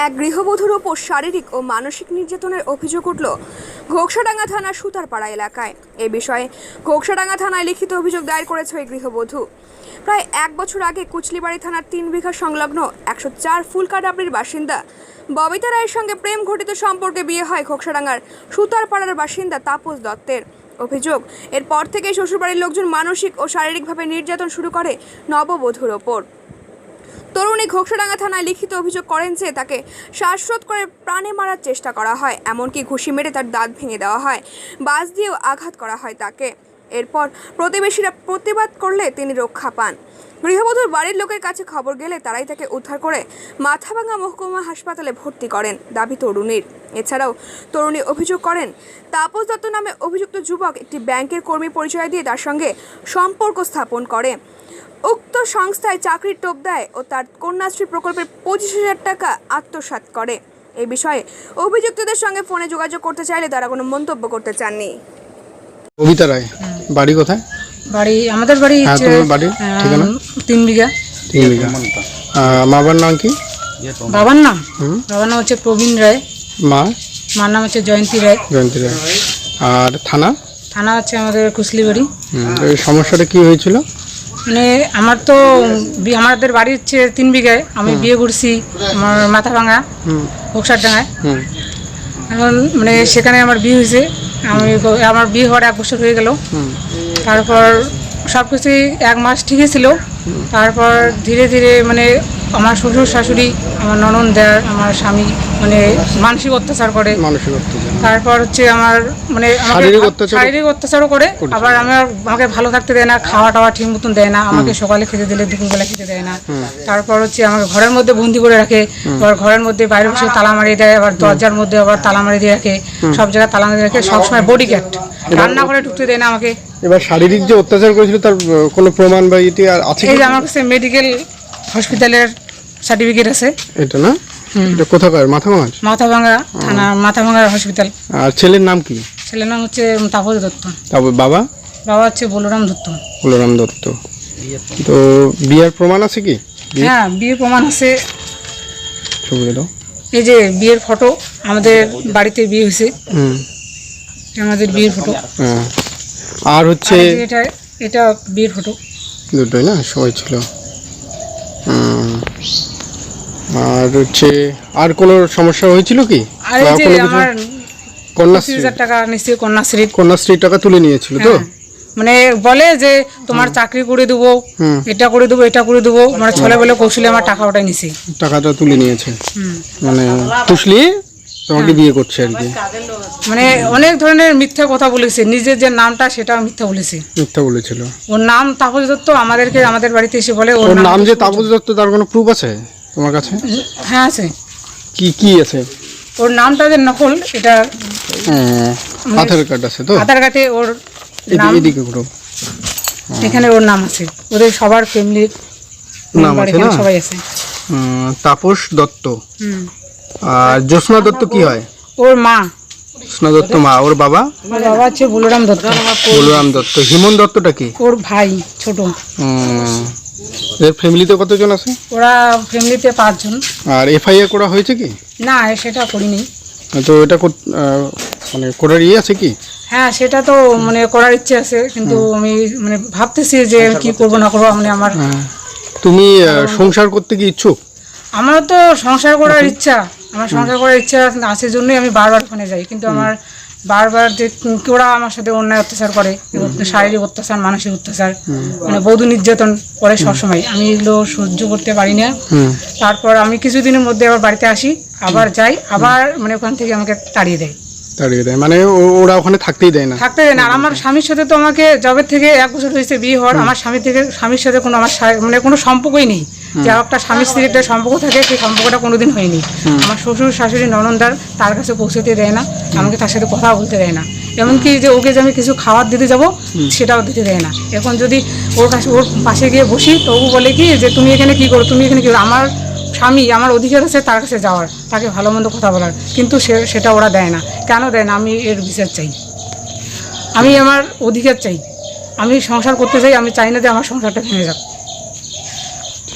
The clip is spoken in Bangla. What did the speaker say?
এক গৃহবধূর ওপর শারীরিক ও মানসিক নির্যাতনের অভিযোগ উঠল ঘোকসাডাঙ্গা থানার সুতারপাড়া এলাকায়। এ বিষয়ে ঘোকসাডাঙ্গা থানায় লিখিত অভিযোগ দায়ের করেছে ওই গৃহবধূ। প্রায় 1 বছর আগে কুচলিবাড়ি থানার 3 বিঘা সংলগ্ন 104 ফুলকাডাবড়ির বাসিন্দা ববিতা রায়ের সঙ্গে প্রেম ঘটিত সম্পর্কে বিয়ে হয় ঘোকসাডাঙ্গার সুতারপাড়ার বাসিন্দা তাপস দত্তের। অভিযোগ, এরপর থেকে শ্বশুরবাড়ির লোকজন মানসিক ও শারীরিকভাবে নির্যাতন শুরু করে নববধূর ওপর। তরুণী ঘোকসাডাঙ্গা থানায় লিখিত অভিযোগ করেন যে তাকে শ্বাসরোধ করে প্রাণে মারার চেষ্টা করা হয়, এমনকি ঘুষি মেরে তার দাঁত ভেঙে দেওয়া হয়, বাঁশ দিয়েও আঘাত করা হয় তাকে। এরপর প্রতিবেশীরা প্রতিবাদ করলে তিনি রক্ষা পান। গৃহবধূর বাড়ির লোকের কাছে খবর গেলে তারাই তাকে উদ্ধার করে মাথাভাঙ্গা মহকুমা হাসপাতালে ভর্তি করেন দাবি তরুণীর। এছাড়াও তরুণী অভিযোগ করেন তাপস দত্ত নামে অভিযুক্ত যুবক একটি ব্যাংকের কর্মী পরিচয় দিয়ে তার সঙ্গে সম্পর্ক স্থাপন করে, উক্ত সংস্থায় চাকরির টোপ দেয় ও তার কন্যাশ্রী প্রকল্পের 25,000 টাকা আত্মসাৎ করে। এই বিষয়ে অভিযুক্তদের সঙ্গে ফোনে যোগাযোগ করতে চাইলে তারা কোনো মন্তব্য করতে চাননি। ববিতা রায়, বাড়ি কোথায়? বাড়ি আমাদের বাড়ি বাড়ি ঠিকানা 3 বিঘা। 3 বিঘা। বাবার নাম কি? বাবার নাম হচ্ছে প্রবীণ রায়। মার নাম হচ্ছে জয়ন্তী রায়। জয়ন্তী রায়। আর থানা হচ্ছে আমাদের কুচলিবাড়ি। এই সমস্যাটা কি হয়েছিল? মানে আমাদের বাড়ি হচ্ছে 3 বিঘায়। আমি বিয়ে করছি আমার মাথাভাঙ্গা ঘোকসাডাঙ্গায়। এখন মানে সেখানে আমার বিয়ে হয়েছে। আমার বিয়ে হওয়ার 1 বছর হয়ে গেল। তারপর সব কিছুই 1 মাস ঠিকই ছিল। তারপর ধীরে ধীরে মানে আমার শ্বশুর শাশুড়ি, আমার ননদ দেওর, আমার স্বামী মানে মানসিক অত্যাচার করে। তারপর হচ্ছে আমার মানে শারীরিক অত্যাচারও করে। আবার আমাকে ভালো থাকতে দেয় না, খাওয়া টাওয়া ঠিক মতন দেয় না, আমাকে সকালে খেতে দিলে দুপুরবেলা খেতে দেয় না। তারপর হচ্ছে আমাকে ঘরের মধ্যে বন্দি করে রাখে, আবার ঘরের মধ্যে বাইরে বসে তালা মারিয়ে দেয়, আবার দরজার মধ্যে আবার তালা মারিয়ে দিয়ে রাখে, সব জায়গায় তালা মারিয়ে রাখে, সবসময় বডি গার্ড, রান্না করে ঢুকতে দেয় না আমাকে। এবার শারীরিক যে অত্যাচার করেছিল তার কোনো প্রমাণ বা ইতি আছে? এই যে আমার কাছে মেডিকেল হসপিটালের সার্টিফিকেট আছে। এটা না? এটা কোথাকার? মাথাভাঙ্গা থানা, মাথাভাঙ্গা হসপিটাল। আর ছেলের নাম কি? ছেলের নাম হচ্ছে তাপস দত্ত। তারপর বাবা হচ্ছে বলরাম দত্ত। তো বিয়ের প্রমাণ আছে কি? হ্যাঁ, বিয়ের প্রমাণ আছে। ছবি দাও। এই যে বিয়ের ফটো, আমাদের বাড়িতে বিয়ে হয়েছে, আমাদের বিয়ের ফটো। আর হচ্ছে এটা বিয়ের ফটো, দুটোই না? সবাই ছিল। আর হচ্ছে আর কোনো সমস্যা হয়েছিল কি? আমার কন্যাশ্রী টাকা নিশ্চয়, কন্যাশ্রী টাকা তুলে নিয়েছিল তো? মানে বলে যে তোমার চাকরি করে দেবো, এটা করে দেবো, মানে ছলে বলে কৌশলে আমার টাকা ওটাই নিছি, টাকাটা তুলে নিয়েছে। মানে কুশলি তোমাকে বিয়ে করছে আর কি। মানে অনেক ধরনের মিথ্যা কথা বলেছে, নিজের যে নামটা সেটাও মিথ্যা বলেছিল। ওর নাম তাপস দত্ত। আমাদের বাড়িতে এসে বলে ওর নাম যে তাপস দত্ত, তার কোনো প্রুফ আছে তোমার কাছে? হ্যাঁ আছে। কি আছে? ওর নামটা যে নকল, এটা আধার কার্ড আছে তো? আধার কার্ডে ওর নাম, এখানে ওর নাম আছে, ওদের সবার ফ্যামিলির নাম আছে না? সবাই আছে। তাপস দত্ত। আর জ্যোৎস্না দত্ত কি হয়? ওর মা। জ্যোৎস্না দত্ত মা। ওর বাবা হচ্ছে বলরাম দত্ত। হিমন দত্তটা কি? ওর ভাই, ছোট। এর ফ্যামিলিতে কতজন আছে? ওরা ফ্যামিলিতে 5 জন। আর এফআইআর করা হয়েছে কি? না, সেটা করিনি। তো এটা মানে করার আছে কি? হ্যাঁ, সেটা তো মানে করার ইচ্ছে আছে, কিন্তু আমি মানে ভাবতেছি যে কি করব না করব। মানে আমার তুমি সংসার করতে কি ইচ্ছুক? আমার তো সংসার করার ইচ্ছা, আছে জন্যই আমি বারবার ওখানে যাই। কিন্তু আমার বারবার যে ওরা আমার সাথে অন্যায় অত্যাচার করে, শারীরিক অত্যাচার, মানসিক অত্যাচার, মানে বধূ নির্যাতন করে সবসময়। আমি এগুলো সহ্য করতে পারি না। তারপর আমি কিছুদিনের মধ্যে আবার বাড়িতে আসি, আবার যাই, আবার মানে ওখান থেকে আমাকে তাড়িয়ে দেয়। মানে ওরা ওখানে থাকতেই দেয় না। আর আমার স্বামীর সাথে তো আমাকে জবের থেকে 1 বছর হয়েছে বিয়ে হওয়ার, আমার স্বামীর সাথে কোনো আমার মানে কোনো সম্পর্কই নেই। যে একটা স্বামী স্ত্রীর একটা সম্পর্ক থাকে, সেই সম্পর্কটা কোনোদিন হয়নি। আমার শ্বশুর শাশুড়ি ননদার তার কাছে পৌঁছতে দেয় না, আমাকে তার সাথে কথা বলতে দেয় না। এমনকি যে ওকে যে আমি কিছু খাবার দিতে যাব, সেটাও দিতে দেয় না। এখন যদি ওর পাশে গিয়ে বসি, তো ও বলে কি যে তুমি এখানে কি করো। আমার স্বামী, আমার অধিকার আছে তার কাছে যাওয়ার, তাকে ভালো মন্দ কথা বলার, কিন্তু সেটা ওরা দেয় না। কেন দেয় না? আমি এর বিচার চাই, আমি আমার অধিকার চাই, আমি সংসার করতে চাই। আমি চাই না যে আমার সংসারটা ভেঙে যাক।